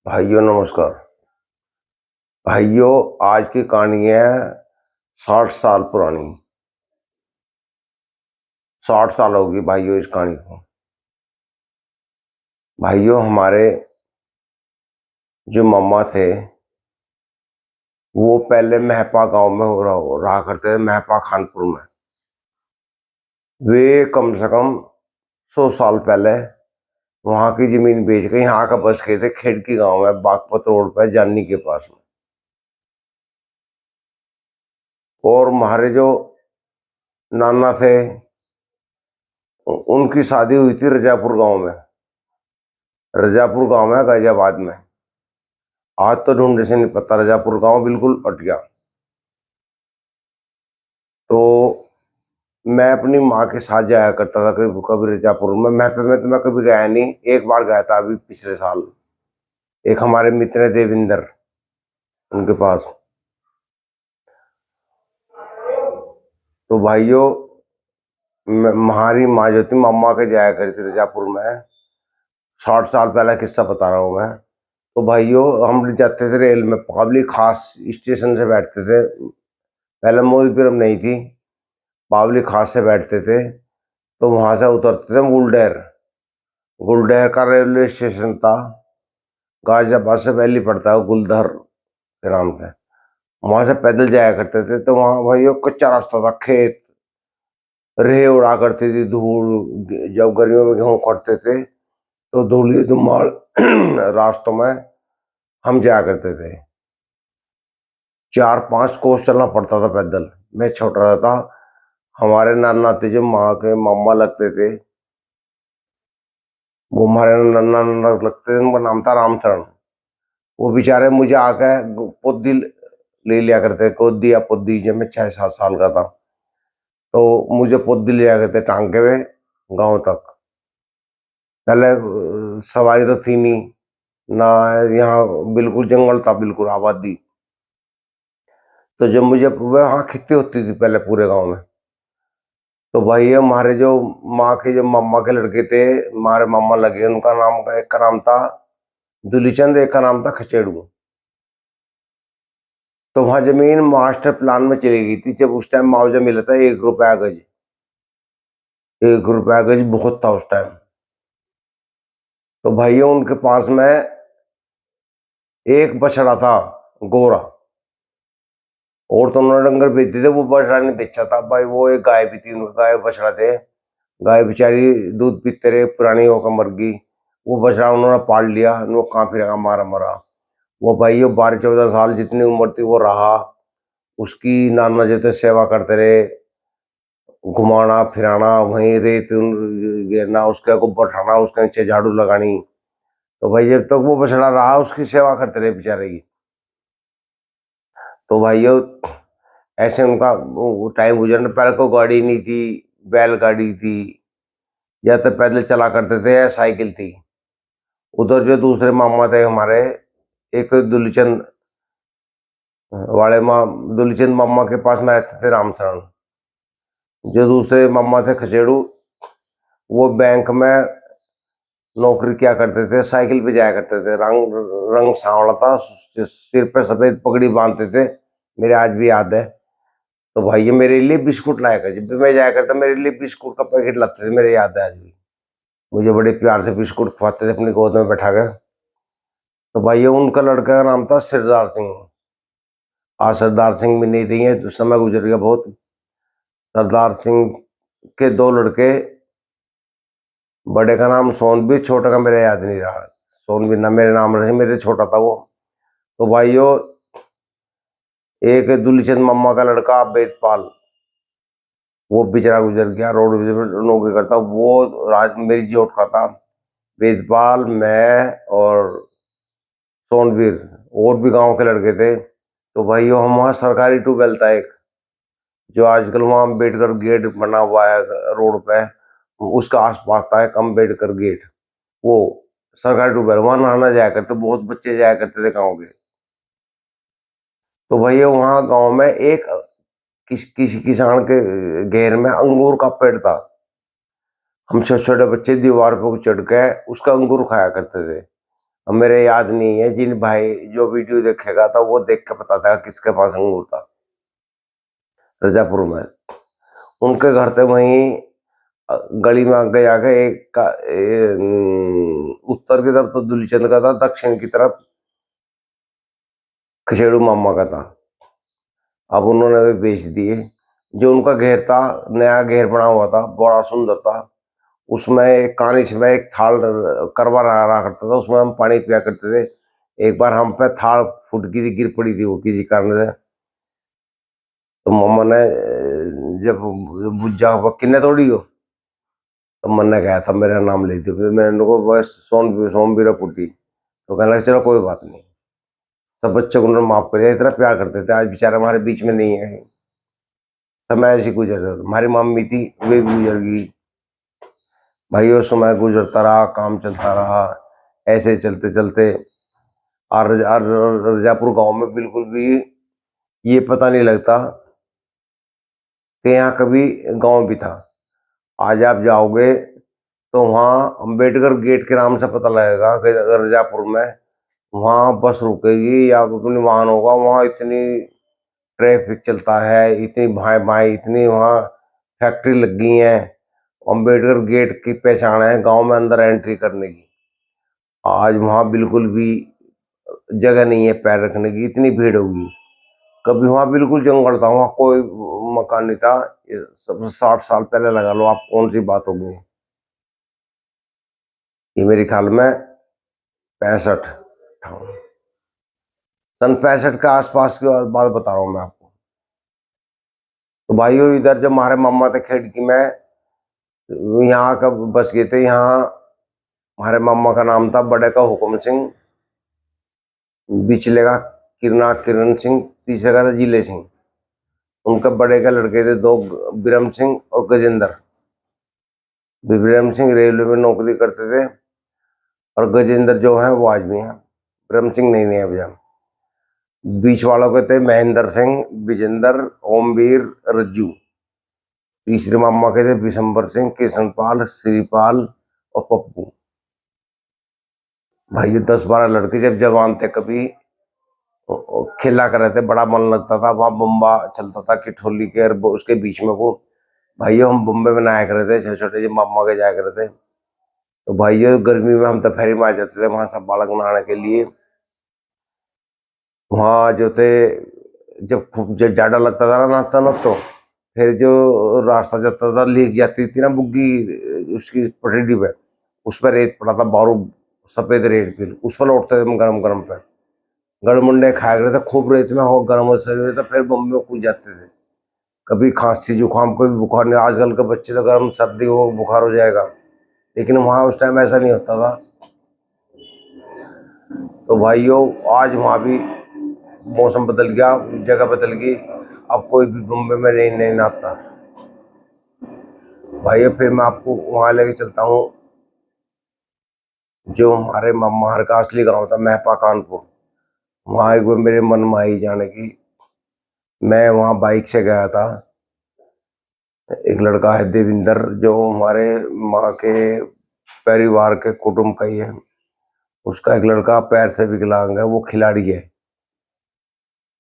भाइयों नमस्कार। भाइयों, आज की कहानी है 60 साल पुरानी। 60 साल होगी भाइयों इस कहानी को। भाइयों, हमारे जो मम्मा थे वो पहले महपा गांव में रहा करते थे, महपा खानपुर में। वे कम से कम 100 साल पहले वहां की जमीन बेच के यहाँ का बस गए थे, खेड़की गांव में, बागपत रोड पे, जानी के पास में। और हमारे जो नाना थे उनकी शादी हुई थी रजापुर गांव में। रजापुर गांव है गाजियाबाद में। आज तो ढूंढने से नहीं पता, रजापुर गांव बिल्कुल अट गया। तो मैं अपनी माँ के साथ जाया करता था कभी कभी रजापुर में। महपे में तो मैं कभी गया नहीं, एक बार गया था अभी पिछले साल, एक हमारे मित्र हैं देविंदर, उनके पास। तो भाइयों, हमारी माँ जो थी मम्मा के जाया करी थी रजापुर में। 60 साल पहले किस्सा बता रहा हूँ मैं। तो भाइयों, हम जाते थे रेल में, पावली खास स्टेशन से बैठते थे। पहले मोदीपुरम नहीं थी, पावली खास से बैठते थे। तो वहां से उतरते थे गुलडेर। गुलडेर का रेलवे स्टेशन था, गाजियाबाद से पहले पड़ता है, गुलदर के नाम से। वहां से पैदल जाया करते थे। तो वहां भाई कच्चा रास्ता था, खेत, रेह उड़ा करती थी, धूल। जब गर्मियों में गेहूं कटते थे तो धूली धुमाड़ रास्तों में हम जाया करते थे। 4-5 कोस चलना पड़ता था पैदल। मैं छोटा था। हमारे नाना थे जो माँ के मामा लगते थे, वो हमारे नाना नाना लगते थे, उनका नाम था रामचरण। वो बेचारे मुझे आके पोदी ले लिया करते, गोदी या पोदी, जब मैं 6-7 साल का था। तो मुझे पोदी ले लिया करते टांग के हुए गांव तक। पहले सवारी तो थी नहीं ना, यहाँ बिल्कुल जंगल था, बिल्कुल आबादी। तो जब मुझे वहाँ खेती होती थी पहले पूरे गांव में। तो भाई हमारे जो माँ के जो मम्मा के लड़के थे, हमारे मामा लगे, उनका नाम, एक का नाम था दुलीचंद, एक का नाम था खचेड़ू। तो वहां जमीन मास्टर प्लान में चली गई थी। जब उस टाइम मुआवजा मिला था 1 रुपया गज। 1 रुपया गज बहुत था उस टाइम। तो भाइयों, उनके पास में एक बछड़ा था, गोरा। और तो उन्होंने डंगर बेचते थे, वो बछड़ा नहीं बेचा था भाई। वो एक गाय भी थी, उनके गाय बछड़ा थे। गाय बेचारी दूध पीते रहे, पुरानी होकर मर गई। वो बछड़ा उन्होंने पाल लिया, वो कहाँ फिरेगा, मारा मरा। वो भाई 12-14 साल जितनी उम्र थी वो रहा। उसकी नाना जो थे सेवा करते रहे, घुमाना फिराना, वहीं रेत गिरना, उसके को बैठाना, उसके नीचे झाड़ू लगानी। तो भाई जब तक वो बछड़ा रहा उसकी सेवा करते रहे बेचारे की। तो भाइयों, ऐसे उनका वो टाइम गुजरना। पहले को गाड़ी नहीं थी, बैलगाड़ी थी, या तो पैदल चला करते थे या साइकिल थी। उधर जो दूसरे मामा थे हमारे, एक तो दुलीचंद वाले दुलीचंद मामा के पास में रहते थे रामशरण। जो दूसरे मामा थे खचेड़ू, वो बैंक में नौकरी क्या करते थे, साइकिल पे जाया करते थे। रंग रंग सांवला था, सिर पे सफेद पगड़ी बांधते थे, मेरे आज भी याद है। तो भाई ये मेरे लिए बिस्कुट लाया कर, जब भी मैं जाया करता मेरे लिए बिस्कुट का पैकेट लाते थे, मेरे याद है आज भी। मुझे बड़े प्यार से बिस्कुट खवाते थे अपनी गोद में बैठा कर। तो भाई उनका लड़का का नाम था सरदार सिंह। आज सरदार सिंह भी नहीं रही है, तो समय गुजर गया बहुत। सरदार सिंह के 2 लड़के, बड़े का नाम सोनबीर, छोटे का मेरे याद नहीं रहा। सोनबीर ना मेरे नाम रहे, मेरे छोटा था वो। तो भाइयों, एक दुलीचंद मम्मा का लड़का वेदपाल, वो बेचारा गुजर गया, रोड पे नौकरी करता वो। राज मेरी जोट का था वेदपाल, मैं और सोनवीर, और भी गांव के लड़के थे। तो भाइयों, हम वहाँ सरकारी ट्यूबवेल था एक, जो आजकल वहाँ अम्बेडकर गेट बना हुआ है रोड पे, उसका आसपास था एक अम्बेडकर गेट। वो सरकारी ट्यूबवेल, वहां नहाना जाया करते, बहुत बच्चे जाया करते थे गाँव के। तो भैया वहाँ गांव में एक किसी किसान के घेर में अंगूर का पेड़ था। हम छोटे छोटे बच्चे दीवार पर चढ़ के उसका अंगूर खाया करते थे। अब मेरे याद नहीं है, जिन भाई जो वीडियो देखेगा तो वो देख के पता था किसके पास अंगूर था। रजापुर में उनके घर थे, वहीं गली में आगे जाके एक का उत्तर की तरफ तो दुलीचंद का था, दक्षिण की तरफ खसेड़ू मामा का था। अब उन्होंने भी बेच दिए। जो उनका घेर था, नया घेर बना हुआ था, बड़ा सुंदर था। उसमें एक कानिच में एक थाल करवा रहा करता था, उसमें हम पानी पिया करते थे। एक बार हम पे थाल फूट गई थी, गिर पड़ी थी वो किसी कारण से। तो मम्मा ने जब बुझ जाओ किन्ने तोड़ी हो, तो मन ने कहा था मेरा नाम ले दिया, फिर मैंने उनको बस सोमवीरा पुटी। तो कहने लगा चलो कोई बात नहीं। सब बच्चों को उन्होंने माफ कर दिया, इतना प्यार करते थे। आज बेचारे हमारे बीच में नहीं है। समय ऐसी गुजर रहा था। हमारी मम्मी थी, वे भी गुजर गई। भाई वो समय गुजरता रहा, काम चलता रहा, ऐसे चलते चलते और रजापुर गांव में बिल्कुल भी ये पता नहीं लगता कि यहाँ कभी गांव भी था। आज आप जाओगे तो वहाँ अम्बेडकर गेट के नाम से पता लगेगा कि अगर रजापुर में वहाँ बस रुकेगी या अपनी वाहन होगा। वहाँ इतनी ट्रैफिक चलता है, इतनी भाई भाई, इतनी वहाँ फैक्ट्री लग गई हैं। अम्बेडकर गेट की पहचान है गांव में अंदर एंट्री करने की। आज वहाँ बिल्कुल भी जगह नहीं है पैर रखने की, इतनी भीड़ होगी। कभी वहाँ बिल्कुल जंगल था, वहाँ कोई मकान नहीं था। ये सब 60 साल पहले लगा लो आप, कौन सी बात होगी। ये मेरे ख्याल में 65, सन 65 के आसपास की बात बता रहा हूँ मैं आपको। तो भाइयों इधर जब हमारे मामा थे खेड़की में, यहाँ का बस गए थे। यहाँ हमारे मामा का नाम था बड़े का हुक्म सिंह, बिचले का किरण सिंह, तीसरे का था जिले सिंह। उनके बड़े के लड़के थे दो, बिरम सिंह और गजेंद्र। बिरम सिंह रेलवे में नौकरी करते थे और गजेंद्र जो है वो आज भी हैं। बिरम सिंह नहीं है अभी। बीच वालों के थे महेंद्र सिंह, विजेंद्र, ओमवीर, रज्जू। तीसरे मामा के थे बिशंबर सिंह, किशनपाल, श्रीपाल और पप्पू। भाई 10-12 लड़के जब जवान थे, कभी खेला कर रहे थे, बड़ा मन लगता था। वहाँ बम्बा चलता था किठोली के और उसके बीच में वो। भाइयों हम बम्बे में नहाया करे थे, छोटे छोटे जो मामा के जाया करे थे। तो भाइयों गर्मी में हम दोपहरी में आ जाते थे वहाँ सब बालक नहाने के लिए। वहाँ जो थे, जब खूब जब ज्यादा लगता था ना नाश्ता न, तो फिर जो रास्ता जाता था, लीक जाती थी ना बुग्गी उसकी पटड़ी पे, उस पर रेत पड़ा था, बारू सफेद रेत, फिर उस पर लौटते थे हम गरम गरम पे। गड़मुंडे खाया करते थे खूब, रेत में हो गर्म शरीर था, फिर बम्बे में कूद जाते थे। कभी खांसी जुकाम, कोई भी बुखार नहीं। आजकल के बच्चे तो गर्म सर्दी हो बुखार हो जाएगा, लेकिन वहाँ उस टाइम ऐसा नहीं होता था। तो भाइयों आज वहाँ भी मौसम बदल गया, जगह बदल गई। अब कोई भी बम्बे में नहीं नहाता। भाइयों फिर मैं आपको वहाँ लेके चलता हूँ जो हमारे मामा का असली गांव था, महपा कानपुर। वहाँ एक बार मेरे मन में आई जाने की। मैं वहाँ बाइक से गया था। एक लड़का है देविंदर, जो हमारे माँ के परिवार के कुटुंब का ही है। उसका एक लड़का पैर से विकलांग है, वो खिलाड़ी है।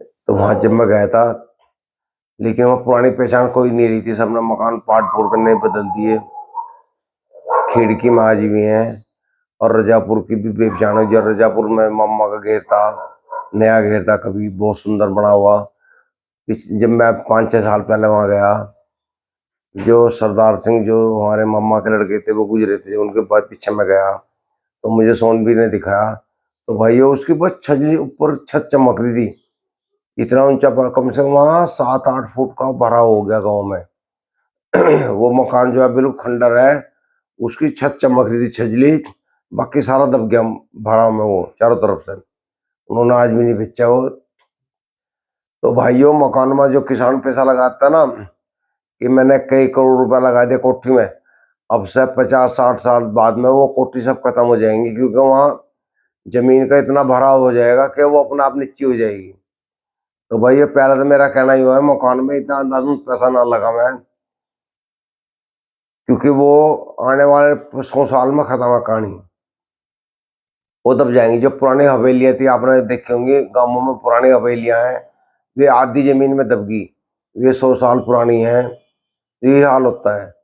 तो वहाँ जब मैं गया था, लेकिन वहाँ पुरानी पहचान कोई नहीं रही थी, सबने मकान पाट फोड़ करने बदल दिए। खिड़की में आज भी हैं। और रजापुर की भी पहचान है। जो रजापुर में मामा का घेर था, नया घेर था, कभी बहुत सुंदर बना हुआ। जब मैं 5-6 साल पहले वहाँ गया, जो सरदार सिंह जो हमारे मामा के लड़के थे वो गुजरे थे, उनके बाद पीछे में गया तो मुझे सोनबीर ने दिखाया। तो भाइयों उसकी बस छजली ऊपर छत चमक रही थी, इतना ऊंचा पर, कम से कम वहाँ 7-8 फुट का भरा हो गया गाँव में। वो मकान जो है बिल्कुल खंडर है, उसकी छत चमक रही थी छजली, बाकी सारा दब गया भरा में वो चारों तरफ से। उन्होंने आज भी नहीं बेचा वो। तो भाइयों मकान में जो किसान पैसा लगाता है ना, कि मैंने कई करोड़ रुपया लगा दिया कोठी में, अब से 50-60 साल बाद में वो कोठी सब खत्म हो जाएंगी, क्योंकि वहाँ जमीन का इतना भराव हो जाएगा कि वो अपना आप नीची हो जाएगी। तो भाई ये पहले तो मेरा कहना ही हुआ है, मकान में इतना अंधाधुंध पैसा ना लगा मैं, क्योंकि वो आने वाले 100 साल में खत्म है कहानी। वो तब जाएंगी। जो पुरानी हवेलियां थी, आपने देखी होंगी गांवों में पुरानी हवेलियां हैं, वे आधी जमीन में दबगी, वे 100 साल पुरानी हैं। यही हाल होता है।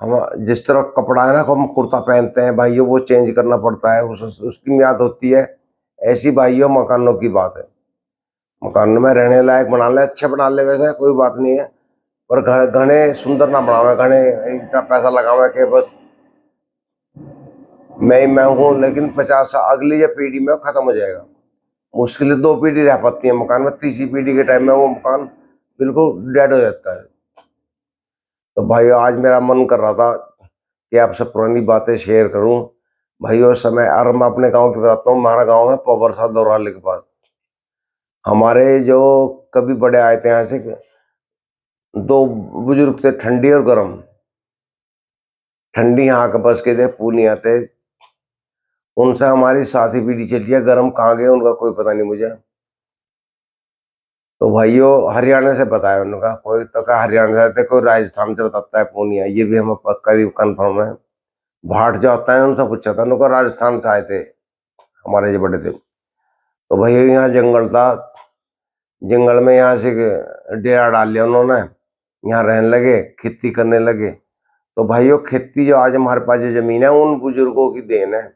हम जिस तरह कपड़ा है ना, को हम कुर्ता पहनते हैं भाइयों, वो चेंज करना पड़ता है, उसकी मियाद होती है। ऐसी भाइयों मकानों की बात है। मकान में रहने लायक बना ले, अच्छे बना ले, वैसे कोई बात नहीं है, पर घने सुंदर ना बनावे, घने इतना पैसा लगावे कि बस मैं हूँ, लेकिन 50 साल अगली जो पीढ़ी में खत्म हो जाएगा। मुश्किल से 2 पीढ़ी रह पाती है मकान में, तीसरी पीढ़ी के टाइम में वो मकान बिल्कुल डेड हो जाता है। तो भाई आज मेरा मन कर रहा था कि आपसे पुरानी बातें शेयर करूं भाइयों। समय और मैं अपने गांव की बताता हूँ। हमारा गांव है पवरसा दौराले के पास। हमारे जो कभी बड़े आए थे यहाँ से, 2 बुजुर्ग थे, ठंडी और गर्म। ठंडी यहाँ के बस के थे, पूर्णिया थे। उनसे हमारी साथी पीढ़ी चली है। गर्म कहाँ गए उनका कोई पता नहीं मुझे। तो भाइयों हरियाणा से बताया उनका, कोई तो कहा हरियाणा से आते, कोई राजस्थान से बताता है पूर्णिया, ये भी हमें करीब कन्फर्म है। भाट जो होता है उनसे पूछा था, उनको राजस्थान से आए थे हमारे जो बड़े थे। तो भैया यहाँ जंगल था, जंगल में यहाँ से डेरा डाल लिया उन्होंने, यहाँ रहने लगे, खेती करने लगे। तो भाइयों खेती जो आज हमारे पास जो जमीन है, उन बुजुर्गों की देन है,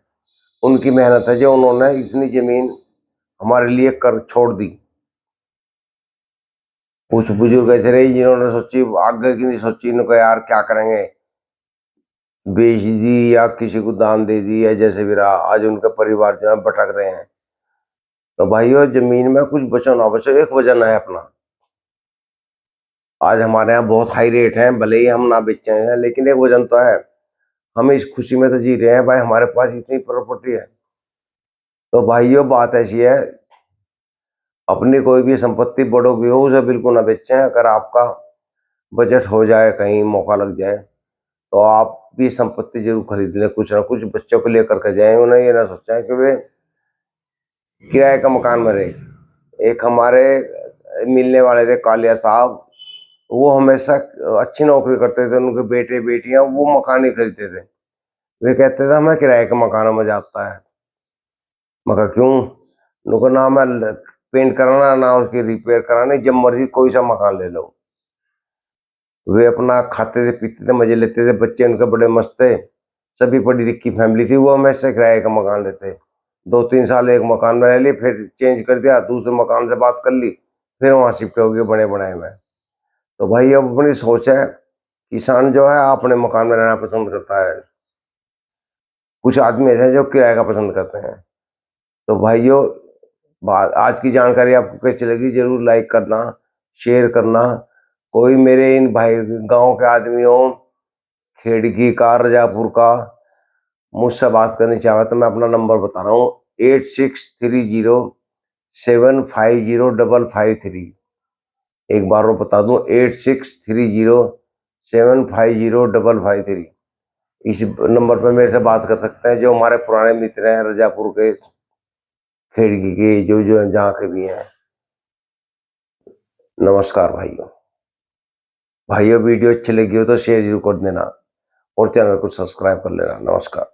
उनकी मेहनत है, जो उन्होंने इतनी जमीन हमारे लिए कर छोड़ दी। कुछ बुजुर्ग ऐसे रहे जिन्होंने सोची, आगे की नहीं सोची, इनको यार क्या करेंगे, बेच दी या किसी को दान दे दी, या जैसे भी रहा, आज उनके परिवार जो है भटक रहे हैं। तो भाइयों जमीन में कुछ बचो ना बचो, एक वजन है अपना। आज हमारे यहाँ बहुत हाई रेट है, भले ही हम ना बेचे हैं, लेकिन एक वजन तो है। हम इस खुशी में तो जी रहे हैं भाई, हमारे पास इतनी प्रॉपर्टी है। तो भाइयों बात ऐसी है, अपनी कोई भी संपत्ति बढ़ोगी हो, उसे बिल्कुल ना बेचें। अगर आपका बजट हो जाए, कहीं मौका लग जाए, तो आप भी संपत्ति जरूर खरीद लें। कुछ ना कुछ बच्चों को लेकर के जाएं, उन्हें ये ना सोचें कि वे किराए का मकान में रहे। एक हमारे मिलने वाले थे कालिया साहब, वो हमेशा अच्छी नौकरी करते थे, उनके बेटे बेटियां वो मकान ही खरीदते थे। वे कहते थे हमें किराए के मकानों में जाता है। मगर क्यों? उनको ना मैं पेंट कराना, ना उसकी रिपेयर करानी, जब मर्जी कोई सा मकान ले लो। वे अपना खाते थे, पीते थे, मजे लेते थे, बच्चे उनके बड़े मस्त थे, सभी पढ़ी लिखी फैमिली थी। वो हमेशा किराए का मकान लेते, 2-3 साल एक मकान में रह लिए, फिर चेंज कर दिया, दूसरे मकान से बात कर ली, फिर वहाँ शिफ्ट हो गए बने बनाए में। तो भाई अब अपनी सोच है, किसान जो है अपने मकान में रहना पसंद करता है, कुछ आदमी ऐसे हैं जो किराए का पसंद करते हैं। तो भाइयों बात आज की जानकारी आपको कैसी लगी, जरूर लाइक करना, शेयर करना। कोई मेरे इन भाई गांव के आदमी हो, खेड़की का, रजापुर का, मुझसे बात करनी चाहे तो मैं अपना नंबर बता रहा हूँ, 8630750553। एक बार वो बता दूं, 8630750553। इस नंबर पर मेरे से बात कर सकते हैं, जो हमारे पुराने मित्र हैं रजापुर के, खेड़की के, जो जो जहाँ के भी हैं। नमस्कार भाइयों। भाइयों वीडियो अच्छी लगी हो तो शेयर जरूर कर देना, और चैनल को सब्सक्राइब कर लेना। नमस्कार।